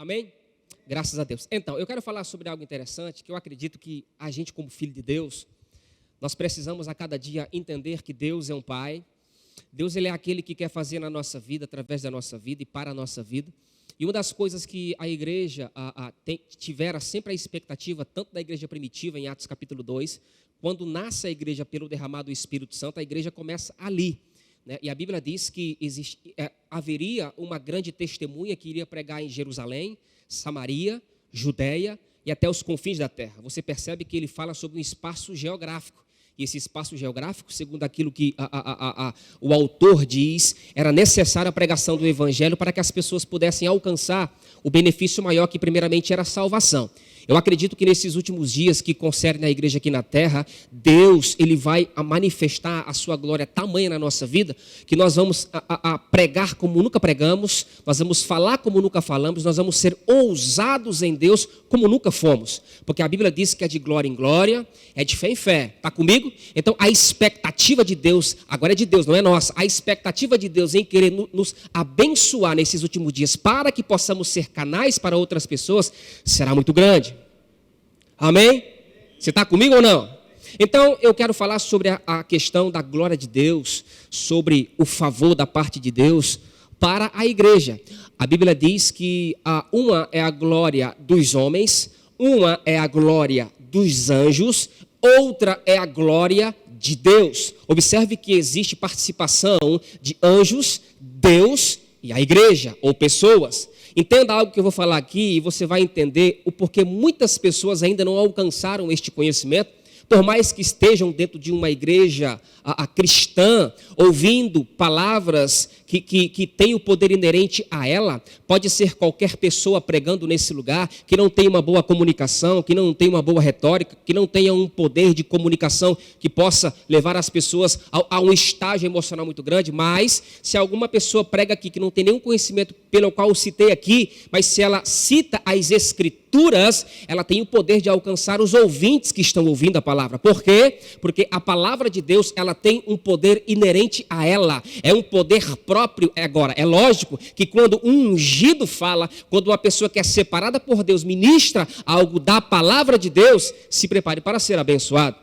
Amém? Graças a Deus. Então, eu quero falar sobre algo interessante, que eu acredito que a gente, como filho de Deus, nós precisamos a cada dia entender que Deus é um Pai. Deus, ele é aquele que quer fazer na nossa vida, através da nossa vida e para a nossa vida. E uma das coisas que a igreja tivera sempre a expectativa, tanto da igreja primitiva, em Atos capítulo 2, quando nasce a igreja pelo derramado do Espírito Santo, a igreja começa ali. Né? E a Bíblia diz que haveria uma grande testemunha que iria pregar em Jerusalém, Samaria, Judeia e até os confins da terra. Você percebe que ele fala sobre um espaço geográfico. E esse espaço geográfico, segundo aquilo que o autor diz, era necessária a pregação do evangelho para que as pessoas pudessem alcançar o benefício maior, que primeiramente era a salvação. Eu acredito que nesses últimos dias que concerne a igreja aqui na terra, Deus, ele vai manifestar a sua glória tamanha na nossa vida, que nós vamos pregar como nunca pregamos, nós vamos falar como nunca falamos, nós vamos ser ousados em Deus como nunca fomos. Porque a Bíblia diz que é de glória em glória, é de fé em fé. Está comigo? Então a expectativa de Deus, agora é de Deus, não é nossa, a expectativa de Deus em querer nos abençoar nesses últimos dias para que possamos ser canais para outras pessoas, será muito grande. Amém? Você está comigo ou não? Então, eu quero falar sobre a questão da glória de Deus, sobre o favor da parte de Deus para a igreja. A Bíblia diz que uma é a glória dos homens, uma é a glória dos anjos, outra é a glória de Deus. Observe que existe participação de anjos, Deus e a igreja, ou pessoas. Entenda algo que eu vou falar aqui e você vai entender o porquê muitas pessoas ainda não alcançaram este conhecimento, por mais que estejam dentro de uma igreja cristã, ouvindo palavras que têm o poder inerente a ela. Pode ser qualquer pessoa pregando nesse lugar, que não tem uma boa comunicação, que não tem uma boa retórica, que não tenha um poder de comunicação que possa levar as pessoas a um estágio emocional muito grande. Mas se alguma pessoa prega aqui que não tem nenhum conhecimento pelo qual eu citei aqui, mas se ela cita as Escrituras, ela tem o poder de alcançar os ouvintes que estão ouvindo a palavra. Por quê? Porque a palavra de Deus, ela tem um poder inerente a ela, é um poder próprio. Agora, é lógico que quando um ungido fala, quando uma pessoa que é separada por Deus ministra algo da palavra de Deus, se prepare para ser abençoado.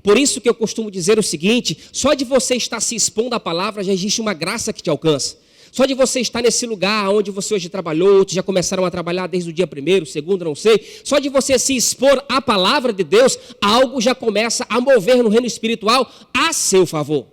Por isso que eu costumo dizer o seguinte: só de você estar se expondo à palavra já existe uma graça que te alcança. Só de você estar nesse lugar onde você hoje trabalhou, outros já começaram a trabalhar desde o dia 1º, 2º, não sei. Só de você se expor à palavra de Deus, algo já começa a mover no reino espiritual a seu favor.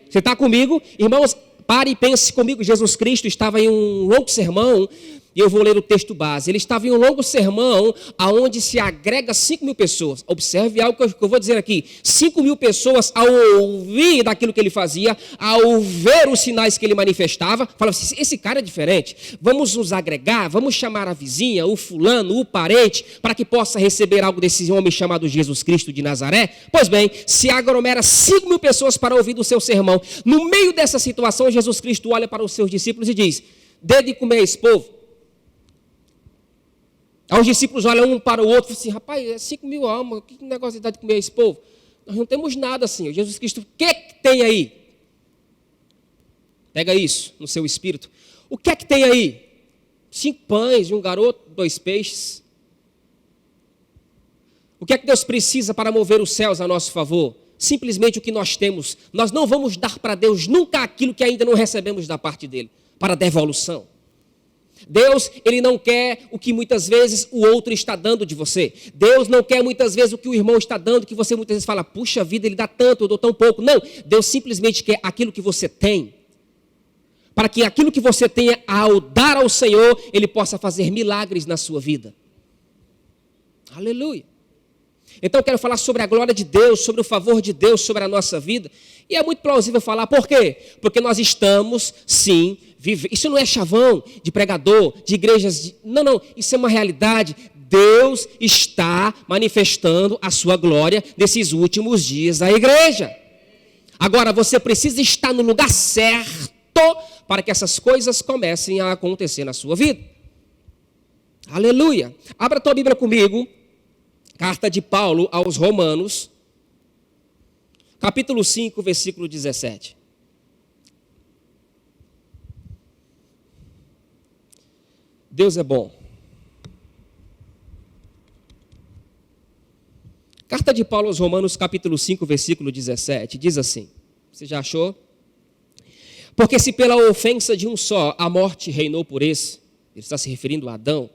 Você está comigo? Irmãos, pare e pense comigo. Jesus Cristo estava em um longo sermão, e eu vou ler o texto base. Ele estava em um longo sermão, onde se agrega 5.000 pessoas. Observe algo que eu vou dizer aqui. 5.000 pessoas, ao ouvir daquilo que ele fazia, ao ver os sinais que ele manifestava, falavam assim: esse cara é diferente. Vamos nos agregar, vamos chamar a vizinha, o fulano, o parente, para que possa receber algo desse homem chamado Jesus Cristo de Nazaré. Pois bem, se aglomera 5.000 pessoas para ouvir do seu sermão. No meio dessa situação, Jesus Cristo olha para os seus discípulos e diz: dê de comer a esse povo. Aí os discípulos olham um para o outro e falam assim: rapaz, é 5.000 almas, que negócio de dar de comer a esse povo? Nós não temos nada assim. Jesus Cristo, o que é que tem aí? Pega isso no seu espírito. O que é que tem aí? 5 pães e um garoto, 2 peixes. O que é que Deus precisa para mover os céus a nosso favor? Simplesmente o que nós temos. Nós não vamos dar para Deus nunca aquilo que ainda não recebemos da parte dele, para devolução. Deus, ele não quer o que muitas vezes o outro está dando de você. Deus não quer muitas vezes o que o irmão está dando, que você muitas vezes fala: puxa vida, ele dá tanto, eu dou tão pouco. Não, Deus simplesmente quer aquilo que você tem, para que aquilo que você tenha ao dar ao Senhor, ele possa fazer milagres na sua vida. Aleluia. Então eu quero falar sobre a glória de Deus, sobre o favor de Deus sobre a nossa vida. E é muito plausível falar, por quê? Porque nós estamos, sim, vivendo. Isso não é chavão de pregador, de igrejas. Não, isso é uma realidade. Deus está manifestando a sua glória nesses últimos dias da igreja. Agora, você precisa estar no lugar certo para que essas coisas comecem a acontecer na sua vida. Aleluia. Abra a tua Bíblia comigo. Carta de Paulo aos Romanos, capítulo 5, versículo 17. Deus é bom. Carta de Paulo aos Romanos, capítulo 5, versículo 17, diz assim, você já achou? Porque se pela ofensa de um só a morte reinou por esse, ele está se referindo a Adão,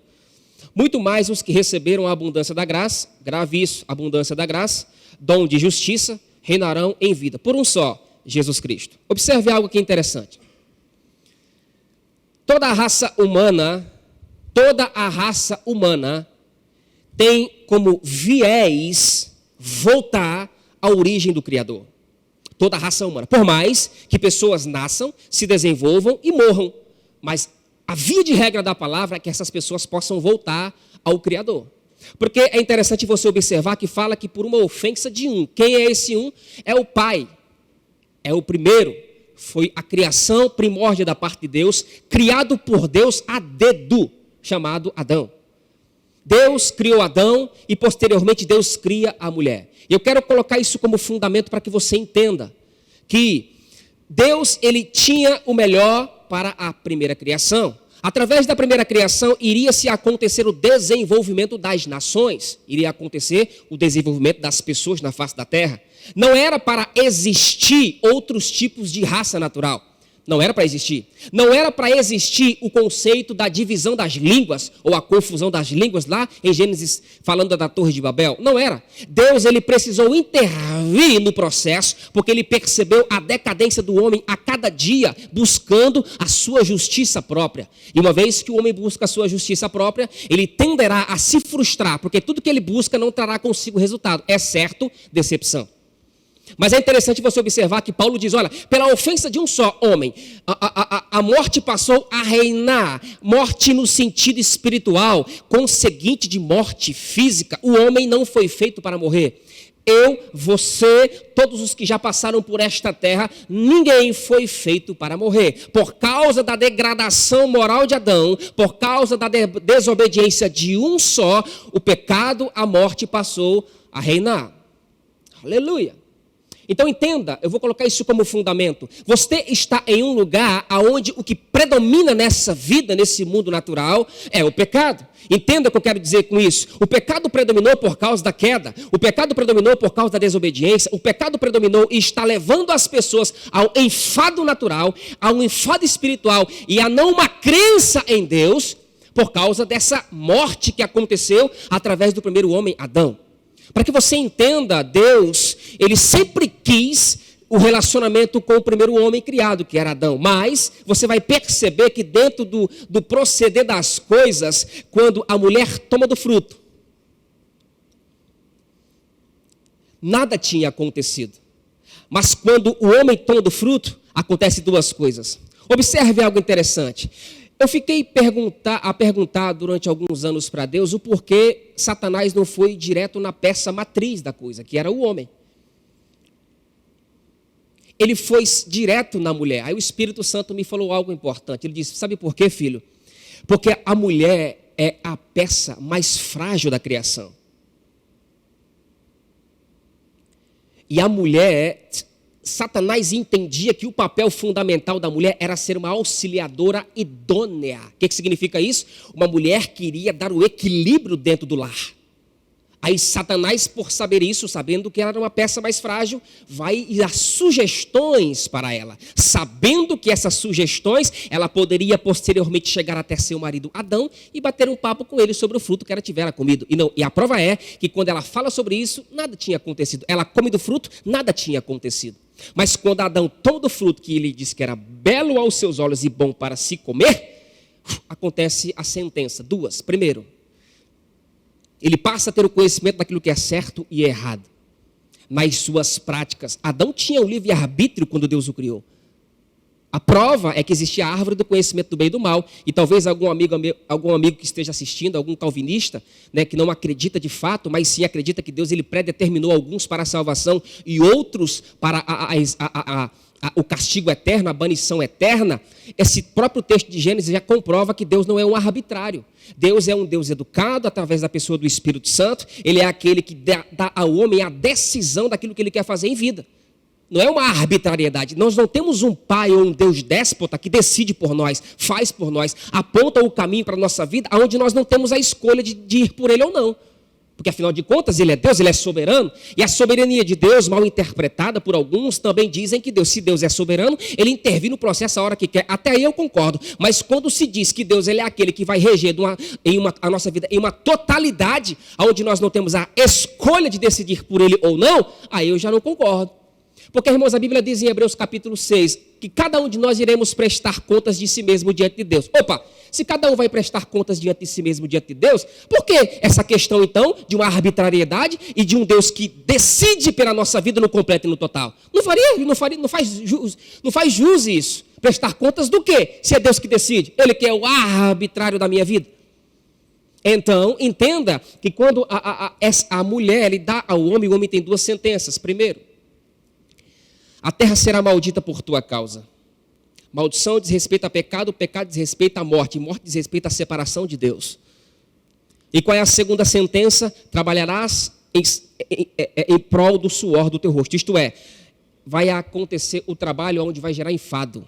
muito mais os que receberam a abundância da graça, grave isso, abundância da graça, dom de justiça, reinarão em vida, por um só, Jesus Cristo. Observe algo que é interessante. Toda a raça humana tem como viés voltar à origem do Criador. Toda a raça humana. Por mais que pessoas nasçam, se desenvolvam e morram. Mas a via de regra da palavra é que essas pessoas possam voltar ao Criador. Porque é interessante você observar que fala que por uma ofensa de um. Quem é esse um? É o Pai. É o primeiro. Foi a criação primórdia da parte de Deus, criado por Deus a dedo, chamado Adão. Deus criou Adão e posteriormente Deus cria a mulher. Eu quero colocar isso como fundamento para que você entenda que Deus, ele tinha o melhor para a primeira criação. Através da primeira criação iria se acontecer o desenvolvimento das nações, iria acontecer o desenvolvimento das pessoas na face da terra. Não era para existir outros tipos de raça natural. Não era para existir. Não era para existir o conceito da divisão das línguas, ou a confusão das línguas lá em Gênesis, falando da Torre de Babel. Não era. Deus, ele precisou intervir no processo, porque ele percebeu a decadência do homem a cada dia, buscando a sua justiça própria. E uma vez que o homem busca a sua justiça própria, ele tenderá a se frustrar, porque tudo que ele busca não trará consigo resultado, exceto decepção. Mas é interessante você observar que Paulo diz, olha, pela ofensa de um só homem, a morte passou a reinar, morte no sentido espiritual, conseguinte de morte física. O homem não foi feito para morrer. Eu, você, todos os que já passaram por esta terra, ninguém foi feito para morrer. Por causa da degradação moral de Adão, por causa da desobediência de um só, o pecado, a morte passou a reinar. Aleluia. Então entenda, eu vou colocar isso como fundamento. Você está em um lugar onde o que predomina nessa vida, nesse mundo natural, é o pecado. Entenda o que eu quero dizer com isso. O pecado predominou por causa da queda. O pecado predominou por causa da desobediência. O pecado predominou e está levando as pessoas ao enfado natural, a um enfado espiritual e a não uma crença em Deus por causa dessa morte que aconteceu através do primeiro homem, Adão. Para que você entenda, Deus, ele sempre quis o relacionamento com o primeiro homem criado, que era Adão. Mas você vai perceber que dentro do proceder das coisas, quando a mulher toma do fruto, nada tinha acontecido. Mas quando o homem toma do fruto, acontece duas coisas. Observe algo interessante. Eu fiquei a perguntar durante alguns anos para Deus o porquê Satanás não foi direto na peça matriz da coisa, que era o homem. Ele foi direto na mulher. Aí o Espírito Santo me falou algo importante. Ele disse, sabe por quê, filho? Porque a mulher é a peça mais frágil da criação. E a mulher... Satanás entendia que o papel fundamental da mulher era ser uma auxiliadora idônea. O que significa isso? Uma mulher que iria dar o equilíbrio dentro do lar. Aí Satanás, por saber isso, sabendo que ela era uma peça mais frágil, vai e dá sugestões para ela. Sabendo que essas sugestões, ela poderia posteriormente chegar até seu marido Adão e bater um papo com ele sobre o fruto que ela tivera comido. E a prova é que quando ela fala sobre isso, nada tinha acontecido. Ela come do fruto, nada tinha acontecido. Mas quando Adão toma do fruto que ele disse que era belo aos seus olhos e bom para se comer, acontece a sentença. Duas. Primeiro, ele passa a ter o conhecimento daquilo que é certo e errado. Nas suas práticas, Adão tinha o livre-arbítrio quando Deus o criou. A prova é que existia a árvore do conhecimento do bem e do mal. E talvez algum amigo que esteja assistindo, algum calvinista, né, que não acredita de fato, mas sim acredita que Deus ele predeterminou alguns para a salvação e outros para o castigo eterno, a banição eterna. Esse próprio texto de Gênesis já comprova que Deus não é um arbitrário. Deus é um Deus educado através da pessoa do Espírito Santo. Ele é aquele que dá ao homem a decisão daquilo que ele quer fazer em vida. Não é uma arbitrariedade. Nós não temos um pai ou um Deus déspota que decide por nós, faz por nós, aponta o caminho para a nossa vida, onde nós não temos a escolha de ir por ele ou não. Porque, afinal de contas, ele é Deus, ele é soberano. E a soberania de Deus, mal interpretada por alguns, também dizem que Deus, se Deus é soberano, ele intervém no processo a hora que quer. Até aí eu concordo. Mas quando se diz que Deus ele é aquele que vai reger a nossa vida em uma totalidade, onde nós não temos a escolha de decidir por ele ou não, aí eu já não concordo. Porque, irmãos, a Bíblia diz em Hebreus capítulo 6, que cada um de nós iremos prestar contas de si mesmo diante de Deus. Opa, se cada um vai prestar contas diante de si mesmo diante de Deus, por que essa questão, então, de uma arbitrariedade e de um Deus que decide pela nossa vida no completo e no total? Não faz jus isso. Prestar contas do quê? Se é Deus que decide. Ele que é o arbitrário da minha vida. Então, entenda que quando a mulher ele dá ao homem, o homem tem duas sentenças. Primeiro, a terra será maldita por tua causa. Maldição diz respeito a pecado, pecado diz respeito à morte, morte diz respeito à separação de Deus. E qual é a segunda sentença? Trabalharás em prol do suor do teu rosto. Isto é, vai acontecer o trabalho onde vai gerar enfado.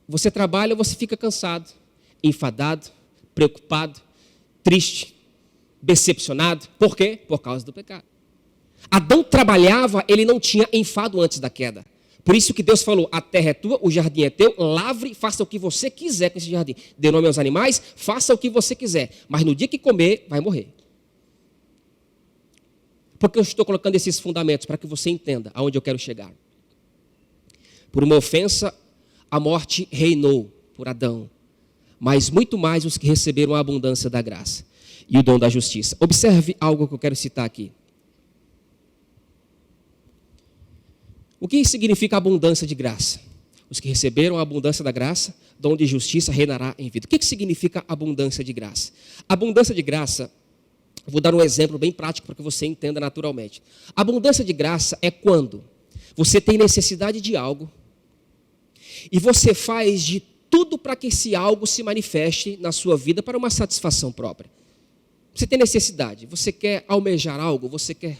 Você trabalha, você fica cansado, enfadado, preocupado, triste, decepcionado. Por quê? Por causa do pecado. Adão trabalhava, ele não tinha enfado antes da queda. Por isso que Deus falou, a terra é tua, o jardim é teu, lavre, faça o que você quiser com esse jardim. Dê nome aos animais, faça o que você quiser. Mas no dia que comer, vai morrer. Porque eu estou colocando esses fundamentos para que você entenda aonde eu quero chegar. Por uma ofensa, a morte reinou por Adão. Mas muito mais os que receberam a abundância da graça e o dom da justiça. Observe algo que eu quero citar aqui. O que significa abundância de graça? Os que receberam a abundância da graça, dom de justiça reinará em vida. O que significa abundância de graça? Abundância de graça, vou dar um exemplo bem prático para que você entenda naturalmente. Abundância de graça é quando você tem necessidade de algo e você faz de tudo para que esse algo se manifeste na sua vida para uma satisfação própria. Você tem necessidade, você quer almejar algo, você quer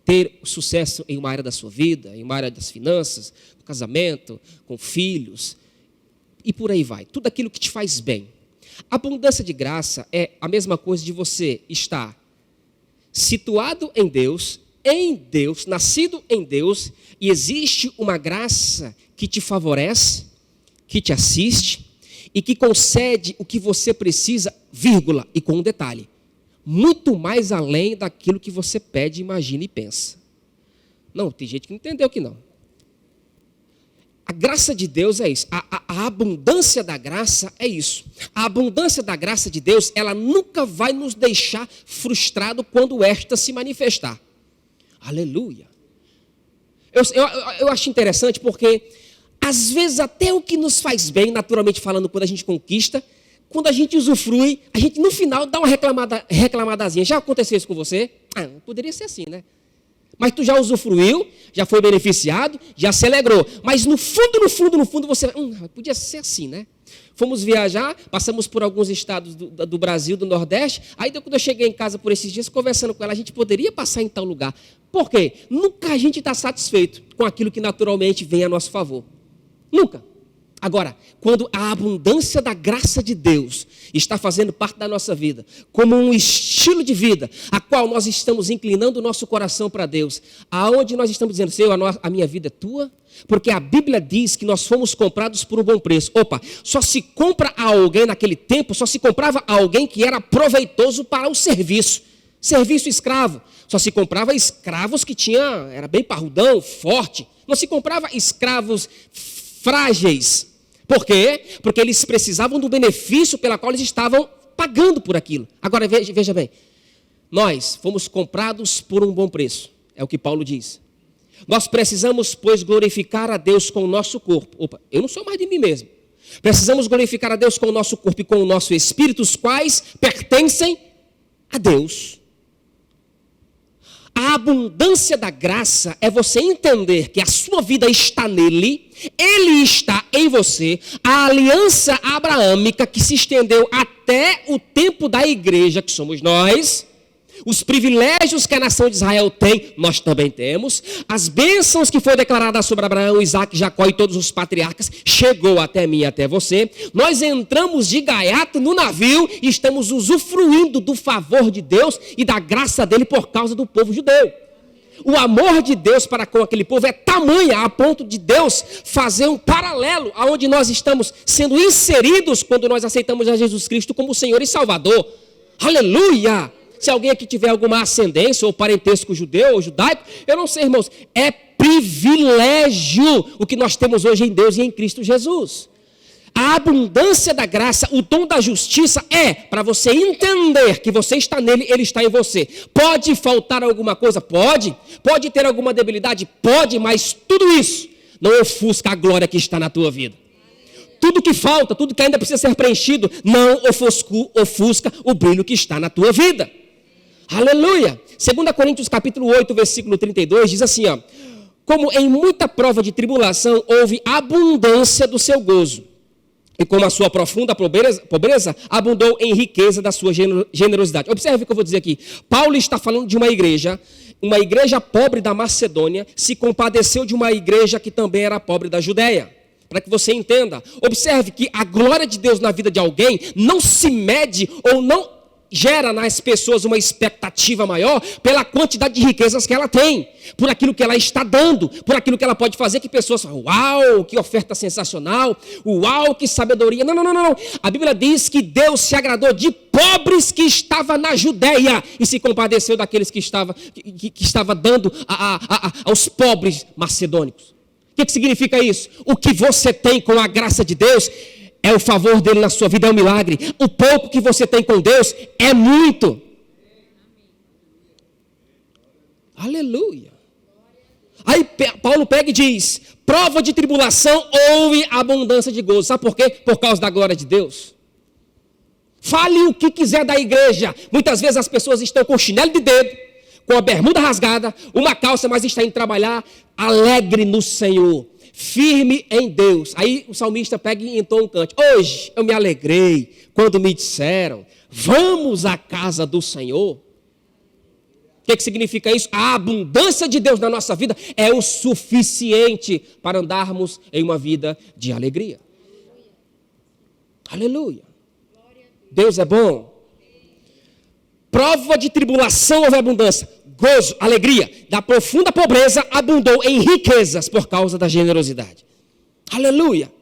ter sucesso em uma área da sua vida, em uma área das finanças, no casamento, com filhos, e por aí vai. Tudo aquilo que te faz bem. A abundância de graça é a mesma coisa de você estar situado em Deus, nascido em Deus, e existe uma graça que te favorece, que te assiste, e que concede o que você precisa, vírgula, e com um detalhe. Muito mais além daquilo que você pede, imagina e pensa. Não, tem gente que não entendeu que não. A graça de Deus é isso. A abundância da graça é isso. A abundância da graça de Deus, ela nunca vai nos deixar frustrados quando esta se manifestar. Aleluia. Eu acho interessante porque, às vezes, até o que nos faz bem, naturalmente falando, quando a gente conquista, quando a gente usufrui, a gente no final dá uma reclamadazinha. Já aconteceu isso com você? Poderia ser assim, né? Mas tu já usufruiu, já foi beneficiado, já se alegrou. Mas no fundo, você... podia ser assim, né? Fomos viajar, passamos por alguns estados do Brasil, do Nordeste. Aí quando eu cheguei em casa por esses dias, conversando com ela, a gente poderia passar em tal lugar. Por quê? Nunca a gente está satisfeito com aquilo que naturalmente vem a nosso favor. Nunca. Agora, quando a abundância da graça de Deus está fazendo parte da nossa vida, como um estilo de vida, a qual nós estamos inclinando o nosso coração para Deus, aonde nós estamos dizendo, Senhor, a minha vida é tua, porque a Bíblia diz que nós fomos comprados por um bom preço. Opa, só se compra a alguém naquele tempo, só se comprava a alguém que era proveitoso para o serviço escravo. Só se comprava escravos que era bem parrudão, forte. Não se comprava escravos frágeis. Por quê? Porque eles precisavam do benefício pela qual eles estavam pagando por aquilo. Agora, veja bem. Nós fomos comprados por um bom preço. É o que Paulo diz. Nós precisamos, pois, glorificar a Deus com o nosso corpo. Opa, eu não sou mais de mim mesmo. Precisamos glorificar a Deus com o nosso corpo e com o nosso espírito, os quais pertencem a Deus. A abundância da graça é você entender que a sua vida está nele, ele está em você. A aliança abraâmica que se estendeu até o tempo da igreja, que somos nós, Os privilégios que a nação de Israel tem, nós também temos. As bênçãos que foi declarada sobre Abraão, Isaac, Jacó e todos os patriarcas, chegou até mim e até você. Nós entramos de gaiato no navio e estamos usufruindo do favor de Deus e da graça dele por causa do povo judeu. O amor de Deus para com aquele povo é tamanha a ponto de Deus fazer um paralelo aonde nós estamos sendo inseridos quando nós aceitamos a Jesus Cristo como Senhor e Salvador. Aleluia! Se alguém aqui tiver alguma ascendência ou parentesco judeu ou judaico, eu não sei, irmãos, é privilégio o que nós temos hoje em Deus e em Cristo Jesus. A abundância da graça, o dom da justiça é para você entender que você está nele, ele está em você. Pode faltar alguma coisa? Pode. Pode ter alguma debilidade? Pode, mas tudo isso não ofusca a glória que está na tua vida. Tudo que falta, tudo que ainda precisa ser preenchido, não ofusca o brilho que está na tua vida. Aleluia! 2 Coríntios capítulo 8, versículo 32, diz assim, ó: como em muita prova de tribulação houve abundância do seu gozo, e como a sua profunda pobreza abundou em riqueza da sua generosidade. Observe o que eu vou dizer aqui. Paulo está falando de uma igreja pobre da Macedônia, se compadeceu de uma igreja que também era pobre da Judéia. Para que você entenda, observe que a glória de Deus na vida de alguém não se mede ou não gera nas pessoas uma expectativa maior pela quantidade de riquezas que ela tem, por aquilo que ela está dando, por aquilo que ela pode fazer, que pessoas falam, uau, que oferta sensacional, uau, que sabedoria. Não. A Bíblia diz que Deus se agradou de pobres que estavam na Judéia e se compadeceu daqueles que estava dando aos pobres macedônicos. O que significa isso? O que você tem com a graça de Deus é o favor dele na sua vida, é um milagre. O pouco que você tem com Deus é muito. Aleluia. Aí Paulo pega e diz, prova de tribulação houve abundância de gozo. Sabe por quê? Por causa da glória de Deus. Fale o que quiser da igreja. Muitas vezes as pessoas estão com chinelo de dedo, com a bermuda rasgada, uma calça, mas está indo trabalhar alegre no Senhor, firme em Deus. Aí o salmista pega e entoa um canto. Hoje eu me alegrei quando me disseram, vamos à casa do Senhor. O que significa isso? A abundância de Deus na nossa vida é o suficiente para andarmos em uma vida de alegria. Aleluia. Deus é bom. Prova de tribulação houve abundância. Gozo, alegria, da profunda pobreza abundou em riquezas por causa da generosidade. Aleluia!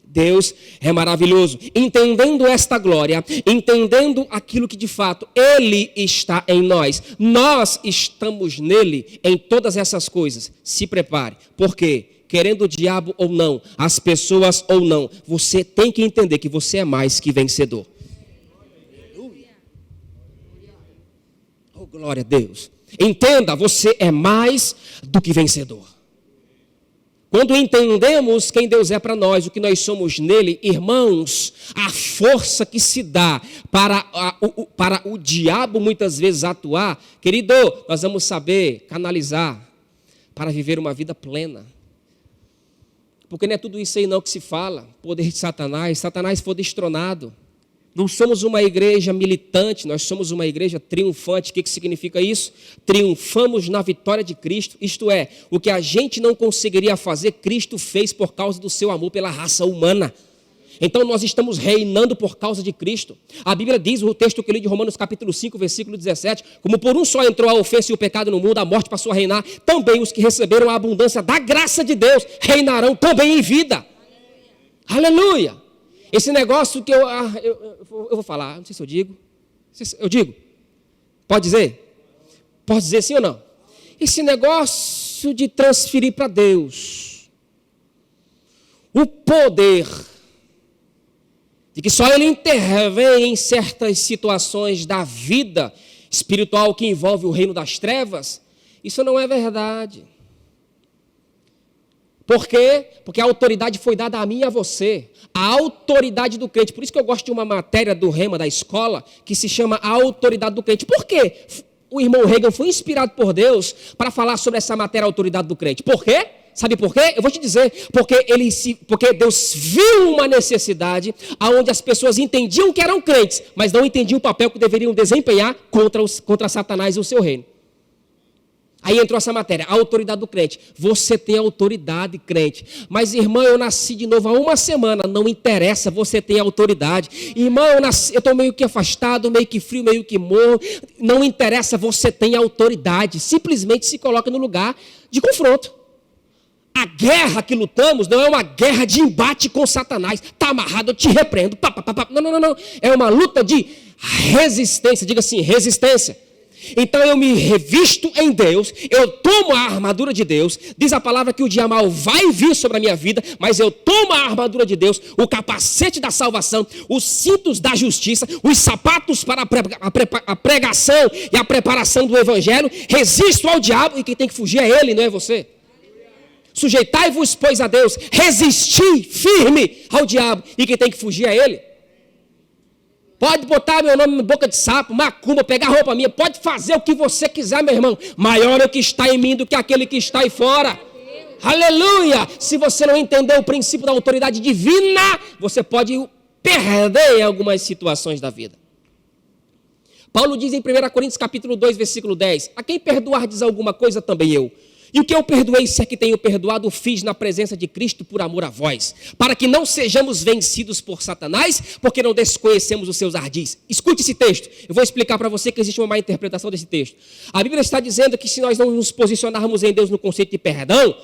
Deus é maravilhoso. Entendendo esta glória, entendendo aquilo que de fato Ele está em nós, nós estamos nele em todas essas coisas. Se prepare, porque querendo o diabo ou não, as pessoas ou não, você tem que entender que você é mais que vencedor. Oh, glória a Deus. Entenda, você é mais do que vencedor. Quando entendemos quem Deus é para nós, o que nós somos nele, irmãos, a força que se dá para o diabo muitas vezes atuar, querido, nós vamos saber canalizar para viver uma vida plena. Porque não é tudo isso aí não que se fala, poder de Satanás foi destronado. Não somos uma igreja militante, nós somos uma igreja triunfante. O que significa isso? Triunfamos na vitória de Cristo, isto é, o que a gente não conseguiria fazer, Cristo fez por causa do seu amor pela raça humana. Então nós estamos reinando por causa de Cristo. A Bíblia diz, o texto que eu li de Romanos capítulo 5, versículo 17, como por um só entrou a ofensa e o pecado no mundo, a morte passou a reinar, também os que receberam a abundância da graça de Deus reinarão também em vida. Aleluia! Esse negócio que eu vou falar, não sei se eu digo. Eu digo? Pode dizer? Pode dizer sim ou não? Esse negócio de transferir para Deus o poder de que só Ele intervém em certas situações da vida espiritual que envolve o reino das trevas, isso não é verdade. Por quê? Porque a autoridade foi dada a mim e a você. A autoridade do crente. Por isso que eu gosto de uma matéria do Rema da escola que se chama A Autoridade do Crente. Por quê? O irmão Reagan foi inspirado por Deus para falar sobre essa matéria, a autoridade do crente. Por quê? Sabe por quê? Eu vou te dizer, porque Deus viu uma necessidade onde as pessoas entendiam que eram crentes, mas não entendiam o papel que deveriam desempenhar contra Satanás e o seu reino. Aí entrou essa matéria, a autoridade do crente. Você tem autoridade, crente. Mas, irmão, eu nasci de novo há uma semana. Não interessa, você tem autoridade. Irmão, eu estou meio que afastado, meio que frio, meio que morro. Não interessa, você tem autoridade. Simplesmente se coloca no lugar de confronto. A guerra que lutamos não é uma guerra de embate com Satanás. Está amarrado, eu te repreendo. Não. É uma luta de resistência. Diga assim, resistência. Então eu me revisto em Deus, eu tomo a armadura de Deus, diz a palavra que o dia mal vai vir sobre a minha vida, mas eu tomo a armadura de Deus, o capacete da salvação, os cintos da justiça, os sapatos para a pregação e a preparação do evangelho, resisto ao diabo e quem tem que fugir é ele, não é você. Sujeitai-vos, pois, a Deus, resisti firme ao diabo e quem tem que fugir é ele. Pode botar meu nome na boca de sapo, macumba, pegar roupa minha, pode fazer o que você quiser, meu irmão. Maior é o que está em mim do que aquele que está aí fora. Aleluia! Se você não entender o princípio da autoridade divina, você pode perder em algumas situações da vida. Paulo diz em 1 Coríntios capítulo 2, versículo 10, a quem perdoardes alguma coisa, também eu. E o que eu perdoei, se é que tenho perdoado, fiz na presença de Cristo por amor a vós, para que não sejamos vencidos por Satanás, porque não desconhecemos os seus ardis. Escute esse texto, eu vou explicar para você que existe uma má interpretação desse texto. A Bíblia está dizendo que se nós não nos posicionarmos em Deus no conceito de perdão,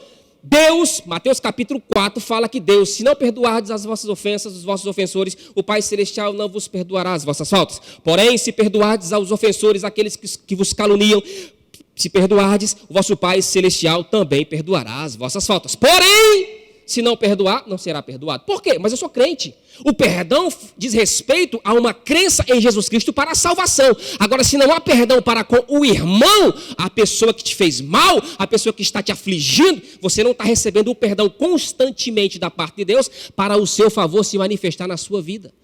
Deus, Mateus capítulo 4, fala que Deus, se não perdoardes as vossas ofensas, os vossos ofensores, o Pai Celestial não vos perdoará as vossas faltas. Porém, se perdoardes aos ofensores, aqueles que vos caluniam, se perdoardes, o vosso Pai Celestial também perdoará as vossas faltas. Porém, se não perdoar, não será perdoado. Por quê? Mas eu sou crente. O perdão diz respeito a uma crença em Jesus Cristo para a salvação. Agora, se não há perdão para com o irmão, a pessoa que te fez mal, a pessoa que está te afligindo, você não está recebendo o perdão constantemente da parte de Deus para o seu favor se manifestar na sua vida.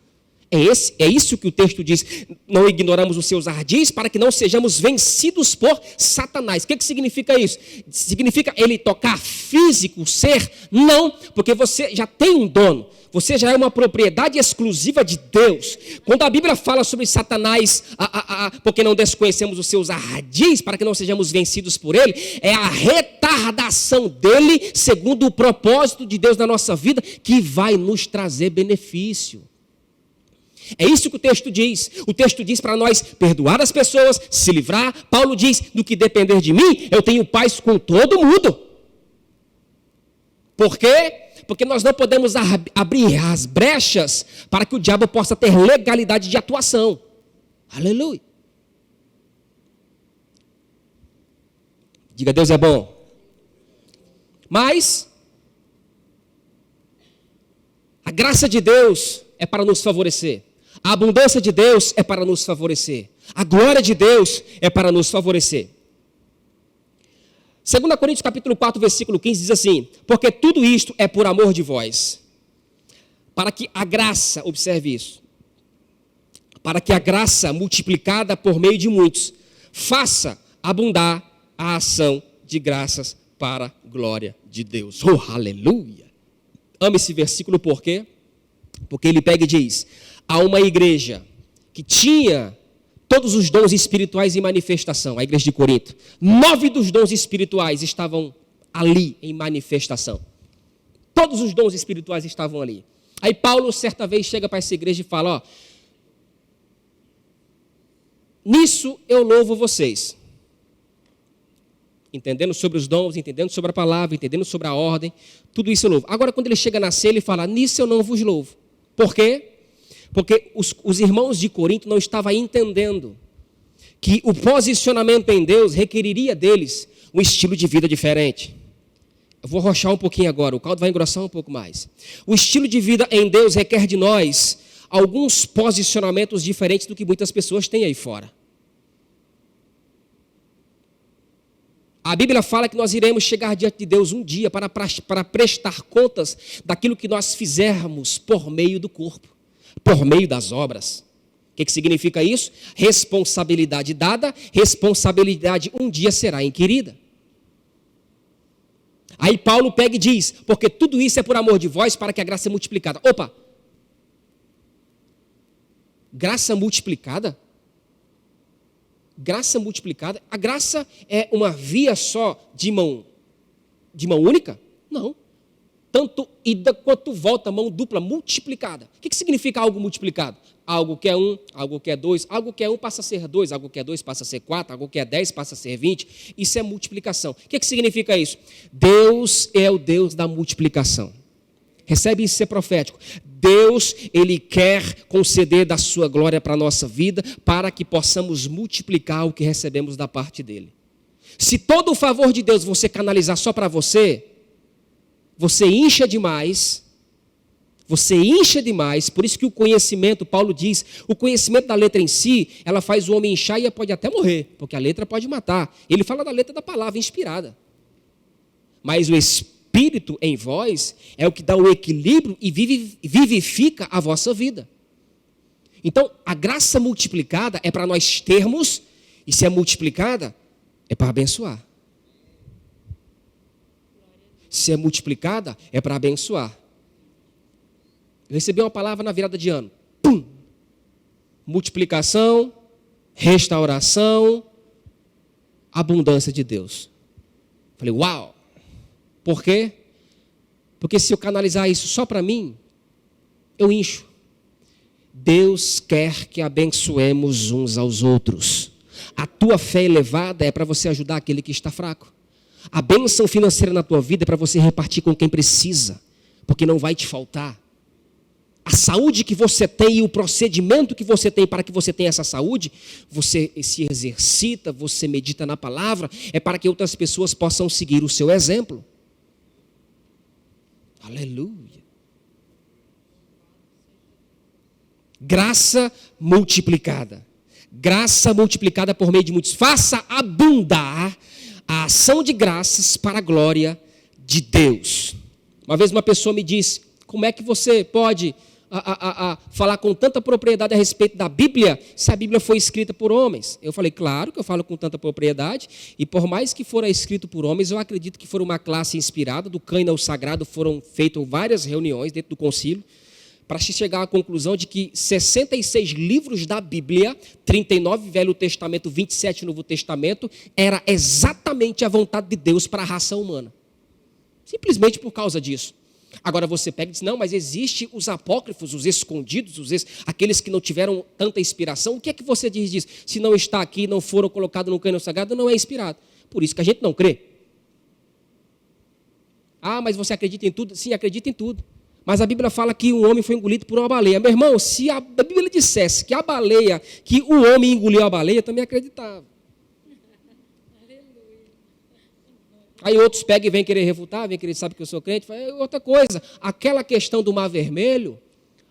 É isso que o texto diz. Não ignoramos os seus ardis para que não sejamos vencidos por Satanás. O que significa isso? Significa ele tocar físico, ser? Não, porque você já tem um dono. Você já é uma propriedade exclusiva de Deus. Quando a Bíblia fala sobre Satanás, porque não desconhecemos os seus ardis, para que não sejamos vencidos por ele, é a retardação dele, segundo o propósito de Deus na nossa vida, que vai nos trazer benefício. É isso que o texto diz. O texto diz para nós perdoar as pessoas, se livrar. Paulo diz, do que depender de mim, eu tenho paz com todo mundo. Por quê? Porque nós não podemos abrir as brechas para que o diabo possa ter legalidade de atuação. Aleluia. Diga, Deus é bom. Mas a graça de Deus é para nos favorecer. A abundância de Deus é para nos favorecer. A glória de Deus é para nos favorecer. 2 Coríntios capítulo 4, versículo 15 diz assim: porque tudo isto é por amor de vós, para que a graça, observe isso, para que a graça multiplicada por meio de muitos faça abundar a ação de graças para a glória de Deus. Oh, aleluia! Ame esse versículo por quê? Porque ele pega e diz: há uma igreja que tinha todos os dons espirituais em manifestação, a igreja de Corinto. 9 dos dons espirituais estavam ali em manifestação. Todos os dons espirituais estavam ali. Aí Paulo, certa vez, chega para essa igreja e fala: ó, nisso eu louvo vocês. Entendendo sobre os dons, entendendo sobre a palavra, entendendo sobre a ordem, tudo isso eu louvo. Agora, quando ele chega na ceia, ele fala: nisso eu não vos louvo. Por quê? Porque os irmãos de Corinto não estavam entendendo que o posicionamento em Deus requeriria deles um estilo de vida diferente. Eu vou arrochar um pouquinho agora, o caldo vai engrossar um pouco mais. O estilo de vida em Deus requer de nós alguns posicionamentos diferentes do que muitas pessoas têm aí fora. A Bíblia fala que nós iremos chegar diante de Deus um dia para prestar contas daquilo que nós fizermos por meio do corpo, por meio das obras. O que significa isso? Responsabilidade dada, responsabilidade um dia será inquirida. Aí Paulo pega e diz, porque tudo isso é por amor de vós, para que a graça seja multiplicada. Opa! Graça multiplicada? Graça multiplicada? A graça é uma via só de mão única? Não. Tanto ida quanto volta, mão dupla, multiplicada. O que significa algo multiplicado? Algo que é 1, algo que é 2, algo que é 1 passa a ser 2, algo que é 2 passa a ser 4, algo que é 10 passa a ser 20. Isso é multiplicação. O que significa isso? Deus é o Deus da multiplicação. Recebe isso, ser profético. Deus, Ele quer conceder da sua glória para a nossa vida, para que possamos multiplicar o que recebemos da parte dEle. Se todo o favor de Deus você canalizar só para você incha demais, por isso que o conhecimento, Paulo diz, o conhecimento da letra em si, ela faz o homem inchar e pode até morrer, porque a letra pode matar. Ele fala da letra da palavra inspirada. Mas o Espírito em vós é o que dá o equilíbrio e vivifica a vossa vida. Então, a graça multiplicada é para nós termos, e se é multiplicada, é para abençoar. Se é multiplicada, é para abençoar. Eu recebi uma palavra na virada de ano. Pum! Multiplicação, restauração, abundância de Deus. Falei, uau! Por quê? Porque se eu canalizar isso só para mim, eu incho. Deus quer que abençoemos uns aos outros. A tua fé elevada é para você ajudar aquele que está fraco. A bênção financeira na tua vida é para você repartir com quem precisa, porque não vai te faltar. A saúde que você tem e o procedimento que você tem para que você tenha essa saúde, você se exercita, você medita na palavra, é para que outras pessoas possam seguir o seu exemplo. Aleluia. Graça multiplicada. Graça multiplicada por meio de muitos. Faça abundar a ação de graças para a glória de Deus. Uma vez uma pessoa me disse, como é que você pode falar com tanta propriedade a respeito da Bíblia, se a Bíblia foi escrita por homens? Eu falei, claro que eu falo com tanta propriedade, e por mais que fora escrito por homens, eu acredito que foi uma classe inspirada, do Cânon Sagrado foram feitas várias reuniões dentro do concílio, para se chegar à conclusão de que 66 livros da Bíblia, 39 Velho Testamento, 27 Novo Testamento, era exatamente a vontade de Deus para a raça humana. Simplesmente por causa disso. Agora você pega e diz, não, mas existe os apócrifos, os escondidos, aqueles que não tiveram tanta inspiração. O que é que você diz disso? Se não está aqui, não foram colocados no cânon sagrado, não é inspirado. Por isso que a gente não crê. Ah, mas você acredita em tudo? Sim, acredita em tudo. Mas a Bíblia fala que um homem foi engolido por uma baleia. Meu irmão, se a Bíblia dissesse que que o homem engoliu a baleia, eu também acreditava. Aí outros pegam e vêm querer refutar, vêm querer saber que eu sou crente. Outra coisa, aquela questão do Mar Vermelho,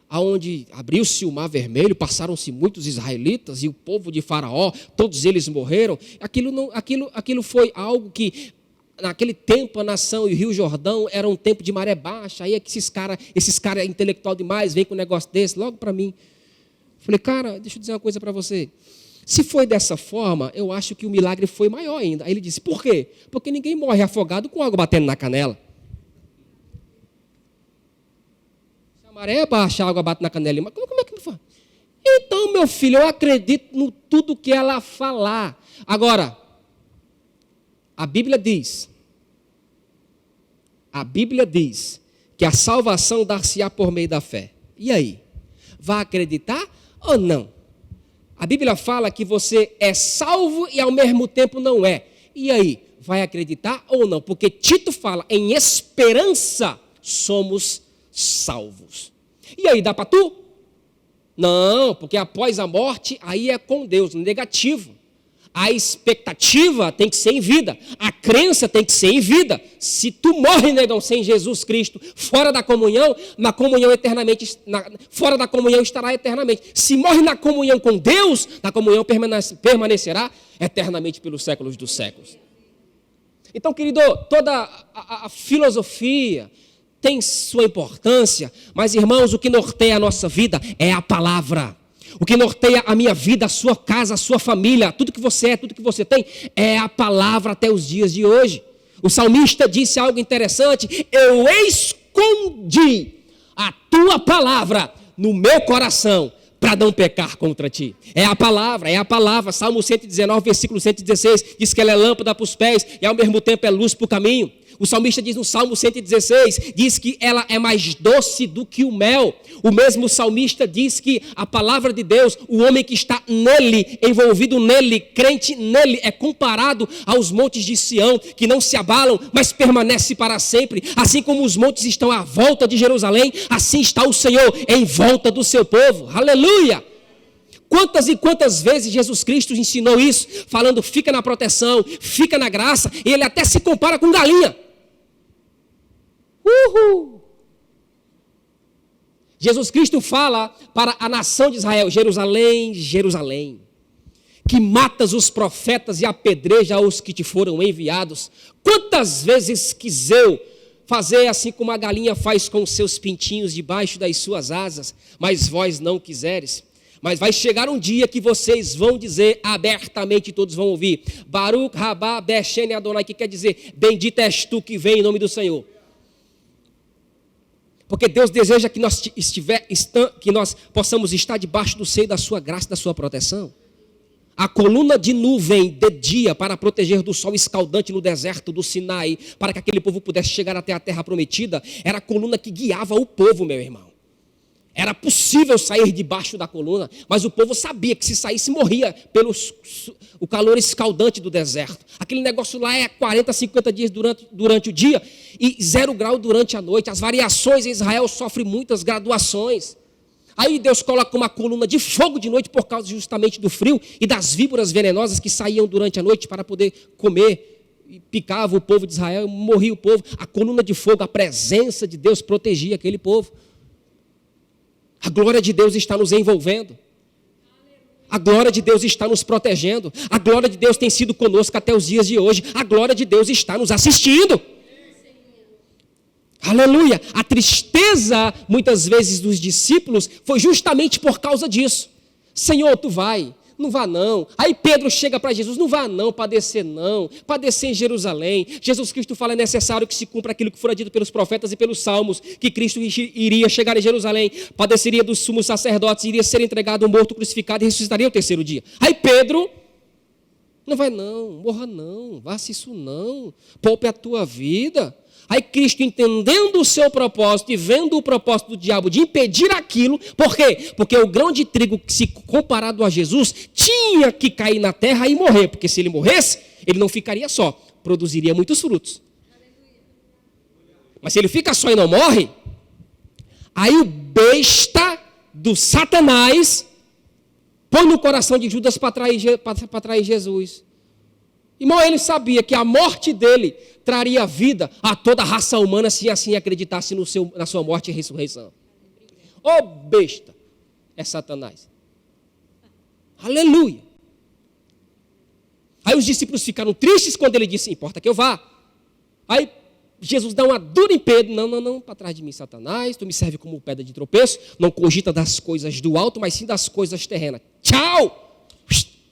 aonde abriu-se o Mar Vermelho, passaram-se muitos israelitas e o povo de Faraó, todos eles morreram. Aquilo foi algo que, naquele tempo, a nação e o Rio Jordão era um tempo de maré baixa. Aí é que esses caras intelectual demais, vêm com um negócio desse, logo para mim. Falei, cara, deixa eu dizer uma coisa para você. Se foi dessa forma, eu acho que o milagre foi maior ainda. Aí ele disse, por quê? Porque ninguém morre afogado com água batendo na canela. Se a maré baixa, a água bate na canela. Mas como é que não faz? Então, meu filho, eu acredito no tudo que ela falar. Agora, a Bíblia diz que a salvação dar-se-á por meio da fé. E aí? Vai acreditar ou não? A Bíblia fala que você é salvo e ao mesmo tempo não é. E aí? Vai acreditar ou não? Porque Tito fala, em esperança somos salvos. E aí, dá para tu? Não, porque após a morte, aí é com Deus, negativo. A expectativa tem que ser em vida. A crença tem que ser em vida. Se tu morre, negão, sem Jesus Cristo, fora da comunhão, na comunhão eternamente, fora da comunhão estará eternamente. Se morre na comunhão com Deus, na comunhão permanecerá eternamente pelos séculos dos séculos. Então, querido, toda a filosofia tem sua importância, mas, irmãos, o que norteia a nossa vida é a palavra. O que norteia a minha vida, a sua casa, a sua família, tudo que você é, tudo que você tem, é a palavra até os dias de hoje. O salmista disse algo interessante: eu escondi a tua palavra no meu coração para não pecar contra ti. É a palavra. Salmo 119, versículo 116, diz que ela é lâmpada para os pés e ao mesmo tempo é luz para o caminho. O salmista diz no Salmo 116, diz que ela é mais doce do que o mel. O mesmo salmista diz que a palavra de Deus, o homem que está nele, envolvido nele, crente nele, é comparado aos montes de Sião, que não se abalam, mas permanece para sempre. Assim como os montes estão à volta de Jerusalém, assim está o Senhor em volta do seu povo. Aleluia! Quantas e quantas vezes Jesus Cristo ensinou isso, falando fica na proteção, fica na graça, e ele até se compara com galinha. Uhul! Jesus Cristo fala para a nação de Israel: Jerusalém, Jerusalém, que matas os profetas e apedreja os que te foram enviados. Quantas vezes quis eu fazer assim como a galinha faz com os seus pintinhos debaixo das suas asas, mas vós não quiseres. Mas vai chegar um dia que vocês vão dizer abertamente, todos vão ouvir: Baruch Rabá Bechene Adonai, que quer dizer, bendito és tu que vem em nome do Senhor. Porque Deus deseja que nós possamos estar debaixo do seio da sua graça e da sua proteção. A coluna de nuvem de dia para proteger do sol escaldante no deserto do Sinai, para que aquele povo pudesse chegar até a terra prometida, era a coluna que guiava o povo, meu irmão. Era possível sair debaixo da coluna, mas o povo sabia que se saísse morria pelo o calor escaldante do deserto. Aquele negócio lá é 40, 50 dias durante o dia e 0 grau durante a noite. As variações em Israel sofrem muitas graduações. Aí Deus coloca uma coluna de fogo de noite por causa justamente do frio e das víboras venenosas que saíam durante a noite para poder comer. E picava o povo de Israel, morria o povo. A coluna de fogo, a presença de Deus protegia aquele povo. A glória de Deus está nos envolvendo. A glória de Deus está nos protegendo. A glória de Deus tem sido conosco até os dias de hoje. A glória de Deus está nos assistindo. Aleluia. A tristeza, muitas vezes, dos discípulos foi justamente por causa disso. Senhor, tu vai. Não vá não. Aí Pedro chega para Jesus: não vá não, padecer não, padecer em Jerusalém. Jesus Cristo fala: é necessário que se cumpra aquilo que fora dito pelos profetas e pelos salmos, que Cristo iria chegar em Jerusalém, padeceria dos sumos sacerdotes, iria ser entregado, morto, crucificado e ressuscitaria ao 3º dia. Aí Pedro: não vai não, morra não, faça isso não, poupe a tua vida. Aí Cristo, entendendo o seu propósito e vendo o propósito do diabo de impedir aquilo, por quê? Porque o grão de trigo, se comparado a Jesus, tinha que cair na terra e morrer, porque se ele morresse, ele não ficaria só, produziria muitos frutos. Mas se ele fica só e não morre, aí o besta do Satanás põe no coração de Judas para trair Jesus. Irmão, ele sabia que a morte dele traria vida a toda a raça humana se assim acreditasse na sua morte e ressurreição. Ô besta, é Satanás. Aleluia. Aí os discípulos ficaram tristes quando ele disse: importa que eu vá. Aí Jesus dá uma dura em Pedro: não, para trás de mim, Satanás, tu me serve como pedra de tropeço, não cogita das coisas do alto, mas sim das coisas terrenas. Tchau!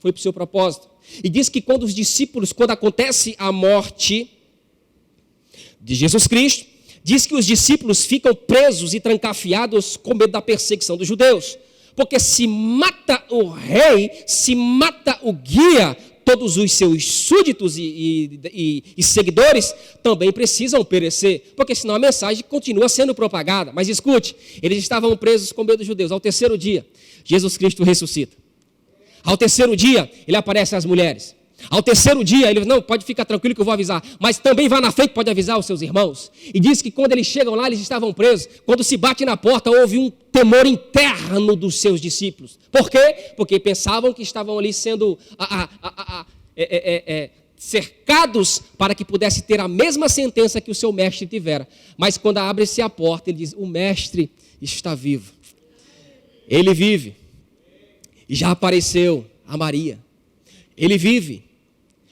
Foi para o seu propósito. E diz que quando acontece a morte de Jesus Cristo, diz que os discípulos ficam presos e trancafiados com medo da perseguição dos judeus. Porque se mata o rei, se mata o guia, todos os seus súditos e seguidores também precisam perecer, porque senão a mensagem continua sendo propagada. Mas escute, eles estavam presos com medo dos judeus. Ao 3º dia, Jesus Cristo ressuscita. Ao 3º dia, ele aparece às mulheres. Ao 3º dia, ele diz: não, pode ficar tranquilo que eu vou avisar. Mas também vá na frente, pode avisar os seus irmãos. E diz que quando eles chegam lá, eles estavam presos. Quando se bate na porta, houve um temor interno dos seus discípulos. Por quê? Porque pensavam que estavam ali sendo cercados para que pudesse ter a mesma sentença que o seu mestre tivera. Mas quando abre-se a porta, ele diz: o mestre está vivo. Ele vive. E já apareceu a Maria. Ele vive.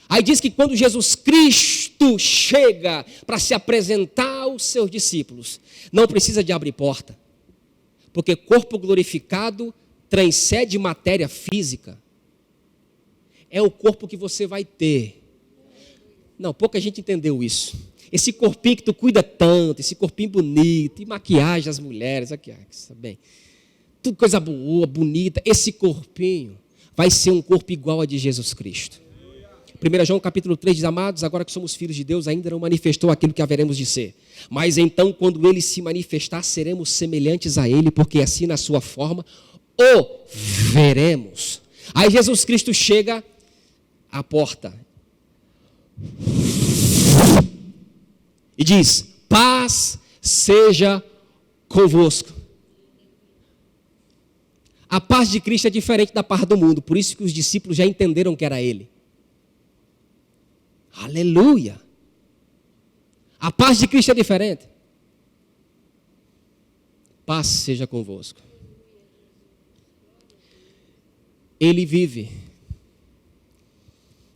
Aí diz que quando Jesus Cristo chega para se apresentar aos seus discípulos, não precisa de abrir porta. Porque corpo glorificado transcende matéria física. É o corpo que você vai ter. Não, pouca gente entendeu isso. Esse corpinho que tu cuida tanto, esse corpinho bonito, e maquiagem das mulheres, aqui, bem, tudo coisa boa, bonita, esse corpinho vai ser um corpo igual a de Jesus Cristo. 1 João capítulo 3 diz, amados, agora que somos filhos de Deus, ainda não manifestou aquilo que haveremos de ser. Mas então, quando Ele se manifestar, seremos semelhantes a Ele, porque assim na sua forma o veremos. Aí Jesus Cristo chega à porta e diz, paz seja convosco. A paz de Cristo é diferente da paz do mundo, por isso que os discípulos já entenderam que era Ele. Aleluia! A paz de Cristo é diferente. Paz seja convosco. Ele vive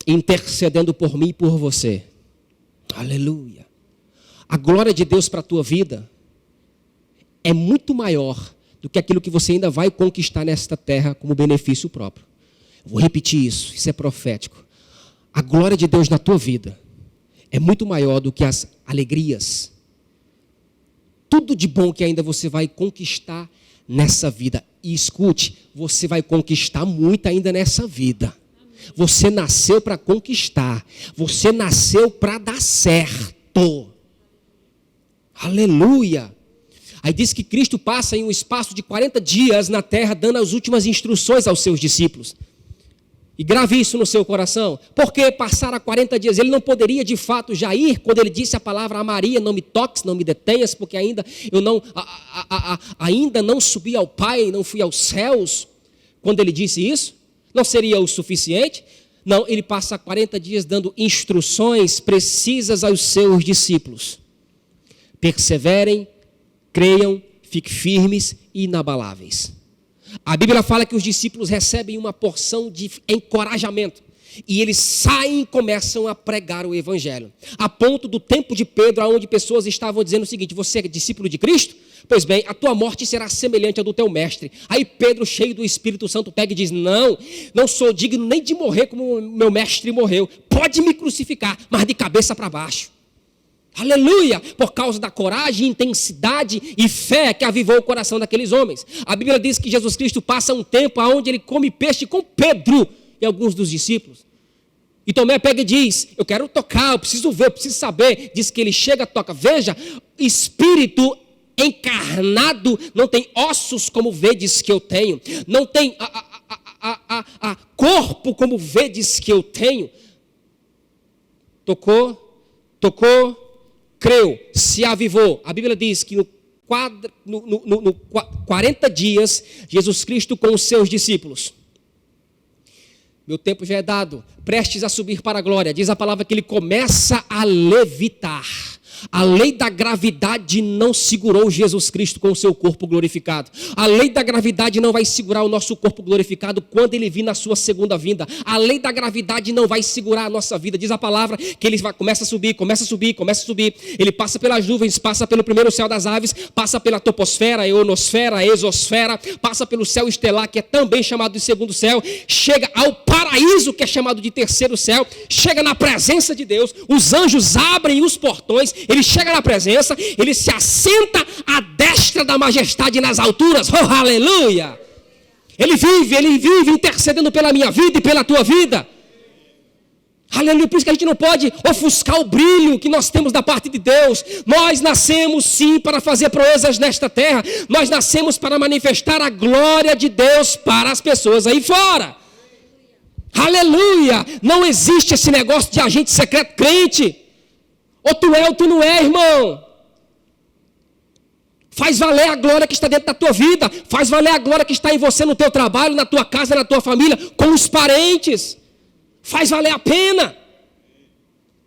intercedendo por mim e por você. Aleluia! A glória de Deus para a tua vida é muito maior do que aquilo que você ainda vai conquistar nesta terra como benefício próprio. Vou repetir isso, isso é profético. A glória de Deus na tua vida é muito maior do que as alegrias. Tudo de bom que ainda você vai conquistar nessa vida. E escute, você vai conquistar muito ainda nessa vida. Você nasceu para conquistar. Você nasceu para dar certo. Aleluia! Aí diz que Cristo passa em um espaço de 40 dias na terra, dando as últimas instruções aos seus discípulos. E grave isso no seu coração. Porque passara 40 dias, ele não poderia de fato já ir, quando ele disse a palavra a Maria, não me toques, não me detenhas, porque ainda eu ainda não subi ao Pai, não fui aos céus. Quando ele disse isso, não seria o suficiente? Não, ele passa 40 dias dando instruções precisas aos seus discípulos. Perseverem, creiam, fiquem firmes e inabaláveis. A Bíblia fala que os discípulos recebem uma porção de encorajamento. E eles saem e começam a pregar o Evangelho. A ponto do tempo de Pedro, onde pessoas estavam dizendo o seguinte, você é discípulo de Cristo? Pois bem, a tua morte será semelhante à do teu mestre. Aí Pedro, cheio do Espírito Santo, pega e diz, não sou digno nem de morrer como meu mestre morreu. Pode me crucificar, mas de cabeça para baixo. Aleluia, por causa da coragem, intensidade e fé que avivou o coração daqueles homens. A Bíblia diz que Jesus Cristo passa um tempo onde ele come peixe com Pedro e alguns dos discípulos. E Tomé pega e diz, eu quero tocar, eu preciso ver, eu preciso saber. Diz que ele chega, toca, veja, espírito encarnado não tem ossos como vedes que eu tenho. Não tem corpo como vedes que eu tenho. Tocou, creu, se avivou. A Bíblia diz que no 40 dias, Jesus Cristo com os seus discípulos. Meu tempo já é dado. Prestes a subir para a glória. Diz a palavra que ele começa a levitar. A lei da gravidade não segurou Jesus Cristo com o seu corpo glorificado. A lei da gravidade não vai segurar o nosso corpo glorificado quando ele vir na sua segunda vinda. A lei da gravidade não vai segurar a nossa vida. Diz a palavra que ele começa a subir. Ele passa pelas nuvens, passa pelo primeiro céu das aves, passa pela toposfera, ionosfera, exosfera, passa pelo céu estelar, que é também chamado de segundo céu, chega ao paraíso, que é chamado de terceiro céu, chega na presença de Deus, os anjos abrem os portões, ele chega na presença, ele se assenta à destra da majestade nas alturas. Oh, aleluia! Ele vive intercedendo pela minha vida e pela tua vida. Aleluia, por isso que a gente não pode ofuscar o brilho que nós temos da parte de Deus. Nós nascemos sim para fazer proezas nesta terra. Nós nascemos para manifestar a glória de Deus para as pessoas aí fora. Aleluia! Não existe esse negócio de agente secreto crente. Ou tu é ou tu não é, irmão. Faz valer a glória que está dentro da tua vida. Faz valer a glória que está em você, no teu trabalho, na tua casa, na tua família, com os parentes. Faz valer a pena.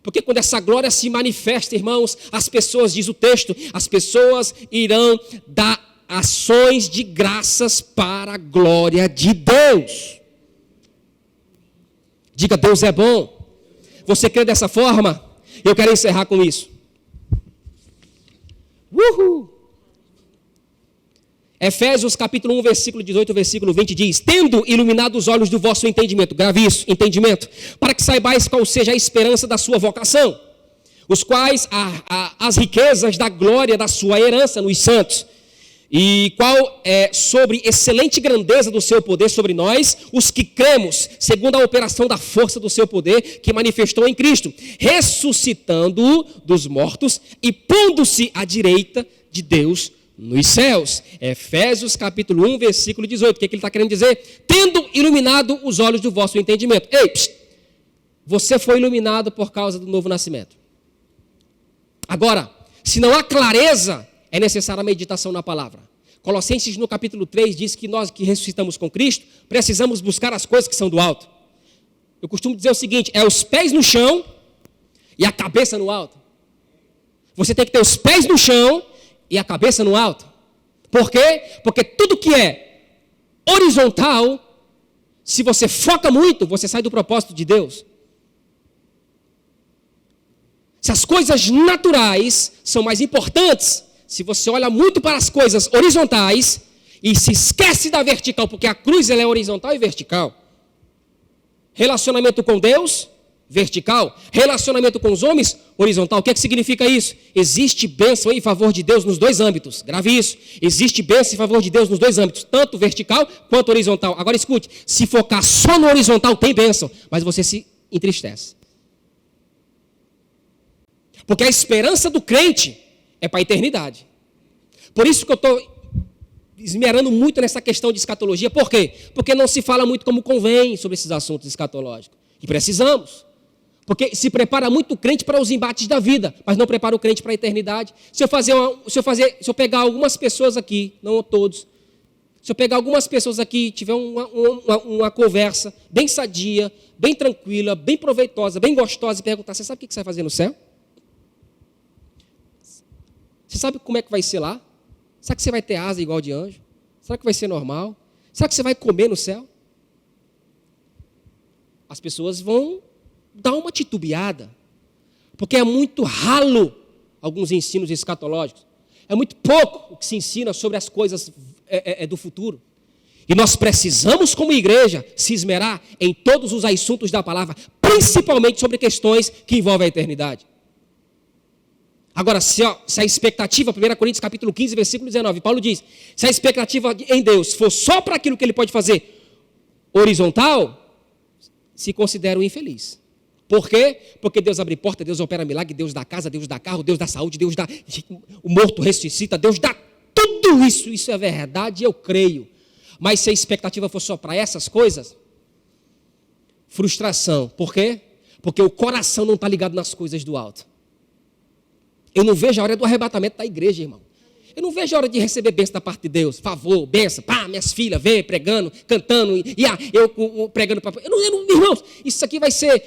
Porque quando essa glória se manifesta, irmãos, as pessoas, diz o texto, as pessoas irão dar ações de graças para a glória de Deus. Diga, Deus é bom. Você crê dessa forma? Eu quero encerrar com isso. Uhul! Efésios capítulo 1, versículo 18, versículo 20 diz: tendo iluminado os olhos do vosso entendimento, grave isso, entendimento, para que saibais qual seja a esperança da sua vocação, os quais as riquezas da glória da sua herança nos santos, e qual é sobre excelente grandeza do seu poder sobre nós, os que cremos, segundo a operação da força do seu poder, que manifestou em Cristo, ressuscitando-o dos mortos e pondo-se à direita de Deus nos céus. Efésios capítulo 1, versículo 18. O que ele está querendo dizer? Tendo iluminado os olhos do vosso entendimento. Ei, você foi iluminado por causa do novo nascimento. Agora, se não há clareza, é necessária a meditação na palavra. Colossenses no capítulo 3 diz que nós que ressuscitamos com Cristo, precisamos buscar as coisas que são do alto. Eu costumo dizer o seguinte, é os pés no chão e a cabeça no alto. Você tem que ter os pés no chão e a cabeça no alto. Por quê? Porque tudo que é horizontal, se você foca muito, você sai do propósito de Deus. Se as coisas naturais são mais importantes, se você olha muito para as coisas horizontais e se esquece da vertical, porque a cruz ela é horizontal e vertical. Relacionamento com Deus, vertical. Relacionamento com os homens, horizontal. O que é que significa isso? Existe bênção em favor de Deus nos dois âmbitos. Grave isso. Existe bênção em favor de Deus nos dois âmbitos, tanto vertical quanto horizontal. Agora escute, se focar só no horizontal tem bênção, mas você se entristece. Porque a esperança do crente é para a eternidade. Por isso que eu estou esmerando muito nessa questão de escatologia. Por quê? Porque não se fala muito como convém sobre esses assuntos escatológicos. E precisamos. Porque se prepara muito o crente para os embates da vida, mas não prepara o crente para a eternidade. Se eu pegar algumas pessoas aqui, não todos, se eu pegar algumas pessoas aqui, tiver uma conversa bem sadia, bem tranquila, bem proveitosa, bem gostosa, e perguntar, você sabe o que você vai fazer no céu? Você sabe como é que vai ser lá? Será que você vai ter asa igual de anjo? Será que vai ser normal? Será que você vai comer no céu? As pessoas vão dar uma titubeada, porque é muito ralo alguns ensinos escatológicos. É muito pouco o que se ensina sobre as coisas do futuro. E nós precisamos, como igreja, se esmerar em todos os assuntos da palavra, principalmente sobre questões que envolvem a eternidade. Agora, se a expectativa, 1 Coríntios capítulo 15, versículo 19, Paulo diz, se a expectativa em Deus for só para aquilo que ele pode fazer horizontal, se considera um infeliz. Por quê? Porque Deus abre porta, Deus opera milagre, Deus dá casa, Deus dá carro, Deus dá saúde, Deus dá o morto ressuscita, Deus dá tudo isso. Isso é verdade, eu creio. Mas se a expectativa for só para essas coisas, frustração. Por quê? Porque o coração não está ligado nas coisas do alto. Eu não vejo a hora do arrebatamento da igreja, irmão. Eu não vejo a hora de receber bênção da parte de Deus. Favor, bênção, pá, minhas filhas, vê, pregando, cantando, eu pregando para... Irmãos, isso aqui vai ser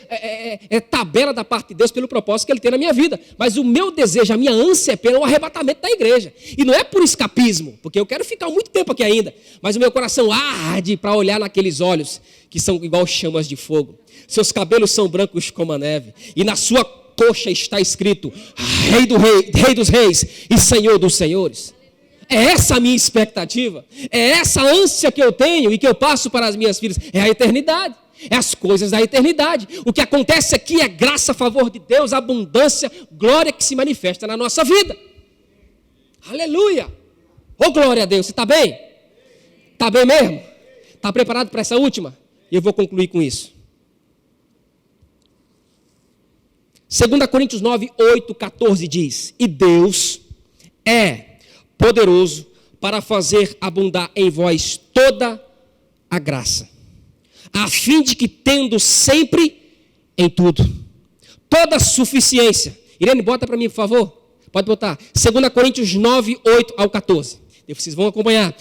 tabela da parte de Deus pelo propósito que Ele tem na minha vida. Mas o meu desejo, a minha ânsia é pelo arrebatamento da igreja. E não é por escapismo, porque eu quero ficar muito tempo aqui ainda. Mas o meu coração arde para olhar naqueles olhos que são igual chamas de fogo. Seus cabelos são brancos como a neve. E na sua coxa está escrito Rei dos reis e Senhor dos senhores. É essa a minha expectativa, é essa a ânsia que eu tenho e que eu passo para as minhas filhas, é a eternidade, é as coisas da eternidade. O que acontece aqui é graça, favor de Deus, abundância, glória que se manifesta na nossa vida. Aleluia! Oh, glória a Deus, você está bem? Está bem mesmo? Está preparado para essa última? E eu vou concluir com isso. 2 Coríntios 9, 8, 14 diz, e Deus é poderoso para fazer abundar em vós toda a graça, a fim de que tendo sempre em tudo, toda suficiência. Irene, bota para mim, por favor. Pode botar. 2 Coríntios 9, 8 ao 14. Vocês vão acompanhar.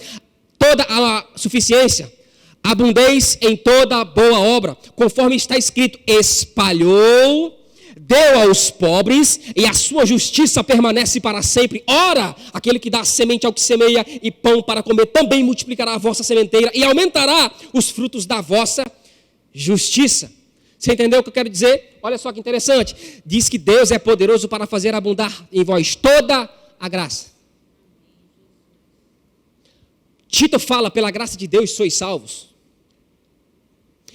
Toda a suficiência, abundeis em toda boa obra, conforme está escrito, espalhou, deu aos pobres, e a sua justiça permanece para sempre. Ora, aquele que dá semente ao que semeia e pão para comer, também multiplicará a vossa sementeira e aumentará os frutos da vossa justiça. Você entendeu o que eu quero dizer? Olha só que interessante. Diz que Deus é poderoso para fazer abundar em vós toda a graça. Tito fala, pela graça de Deus sois salvos.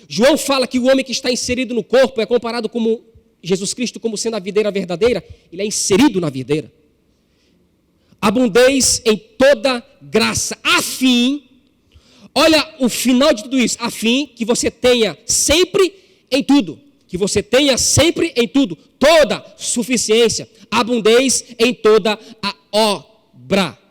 João fala que o homem que está inserido no corpo é comparado como Jesus Cristo como sendo a videira verdadeira. Ele é inserido na videira. Abundeis em toda graça, a fim, olha o final de tudo isso, a fim que você tenha sempre em tudo. Que você tenha sempre em tudo, toda suficiência, abundeis em toda a obra.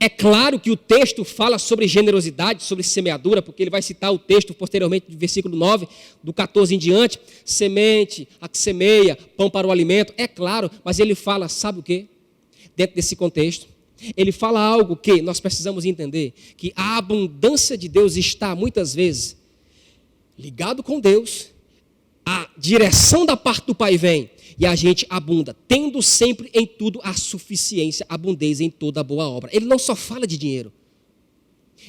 É claro que o texto fala sobre generosidade, sobre semeadura, porque ele vai citar o texto posteriormente, do versículo 9, do 14 em diante, semente, a que semeia, pão para o alimento, é claro, mas ele fala, sabe o quê? Dentro desse contexto, ele fala algo que nós precisamos entender, que a abundância de Deus está, muitas vezes, ligado com Deus, a direção da parte do Pai vem, e a gente abunda, tendo sempre em tudo a suficiência, abundez em toda boa obra. Ele não só fala de dinheiro.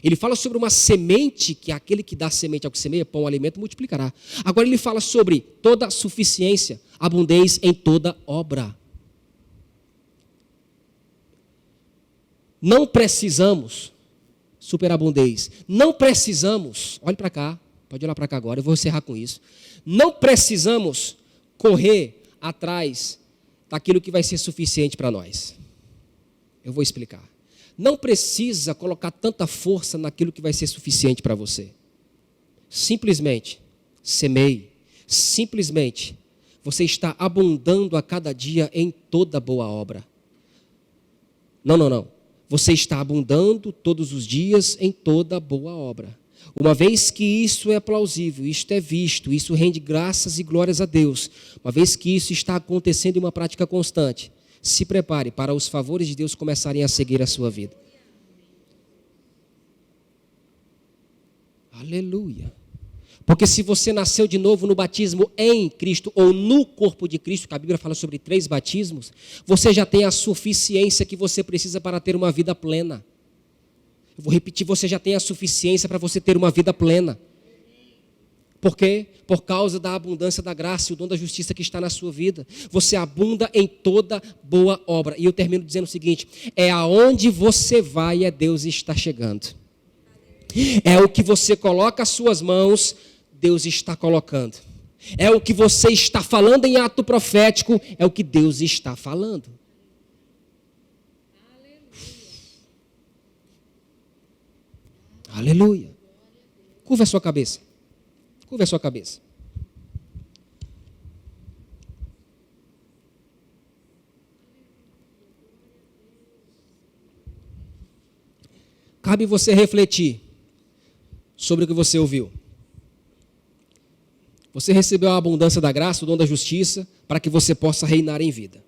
Ele fala sobre uma semente, que aquele que dá semente ao que semeia, pão, alimento, multiplicará. Agora ele fala sobre toda a suficiência, abundez em toda obra. Não precisamos, superabundez, não precisamos, olhe para cá, pode olhar para cá agora, eu vou encerrar com isso. Não precisamos correr atrás daquilo que vai ser suficiente para nós. Eu vou explicar. Não precisa colocar tanta força naquilo que vai ser suficiente para você. Simplesmente semeie. Simplesmente você está abundando a cada dia em toda boa obra. Não. Você está abundando todos os dias em toda boa obra. Uma vez que isso é plausível, isto é visto, isso rende graças e glórias a Deus, uma vez que isso está acontecendo em uma prática constante, se prepare para os favores de Deus começarem a seguir a sua vida. Aleluia. Porque se você nasceu de novo no batismo em Cristo ou no corpo de Cristo, que a Bíblia fala sobre 3 batismos, você já tem a suficiência que você precisa para ter uma vida plena. Eu vou repetir, você já tem a suficiência para você ter uma vida plena. Por quê? Por causa da abundância da graça e o dom da justiça que está na sua vida. Você abunda em toda boa obra. E eu termino dizendo o seguinte, é aonde você vai, Deus está chegando. É o que você coloca as suas mãos, Deus está colocando. É o que você está falando em ato profético, é o que Deus está falando. Aleluia. Curva a sua cabeça. Curva a sua cabeça. Cabe você refletir sobre o que você ouviu. Você recebeu a abundância da graça, o dom da justiça, para que você possa reinar em vida.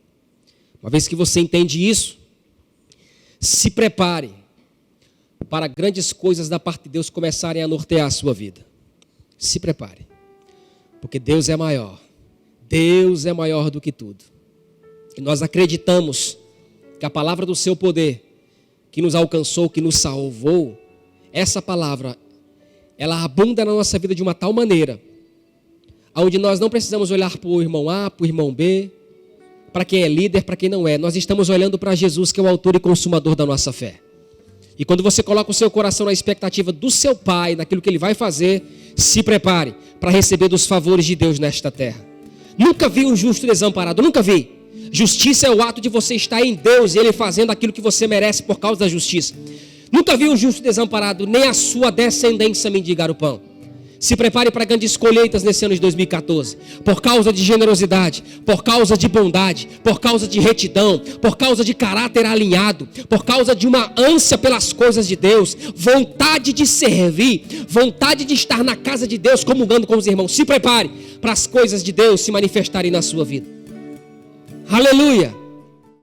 Uma vez que você entende isso, se prepare para grandes coisas da parte de Deus começarem a nortear a sua vida. Se prepare, porque Deus é maior. Deus é maior do que tudo. E nós acreditamos que a palavra do seu poder, que nos alcançou, que nos salvou, essa palavra, ela abunda na nossa vida de uma tal maneira, onde nós não precisamos olhar para o irmão A, para o irmão B, para quem é líder, para quem não é. Nós estamos olhando para Jesus, que é o autor e consumador da nossa fé. E quando você coloca o seu coração na expectativa do seu Pai, naquilo que Ele vai fazer, se prepare para receber dos favores de Deus nesta terra. Nunca vi um justo desamparado, nunca vi. Justiça é o ato de você estar em Deus e Ele fazendo aquilo que você merece por causa da justiça. Nunca vi um justo desamparado, nem a sua descendência mendigar o pão. Se prepare para grandes colheitas nesse ano de 2014, por causa de generosidade, por causa de bondade, por causa de retidão, por causa de caráter alinhado, por causa de uma ânsia pelas coisas de Deus, vontade de servir, vontade de estar na casa de Deus comungando com os irmãos. Se prepare para as coisas de Deus se manifestarem na sua vida. Aleluia!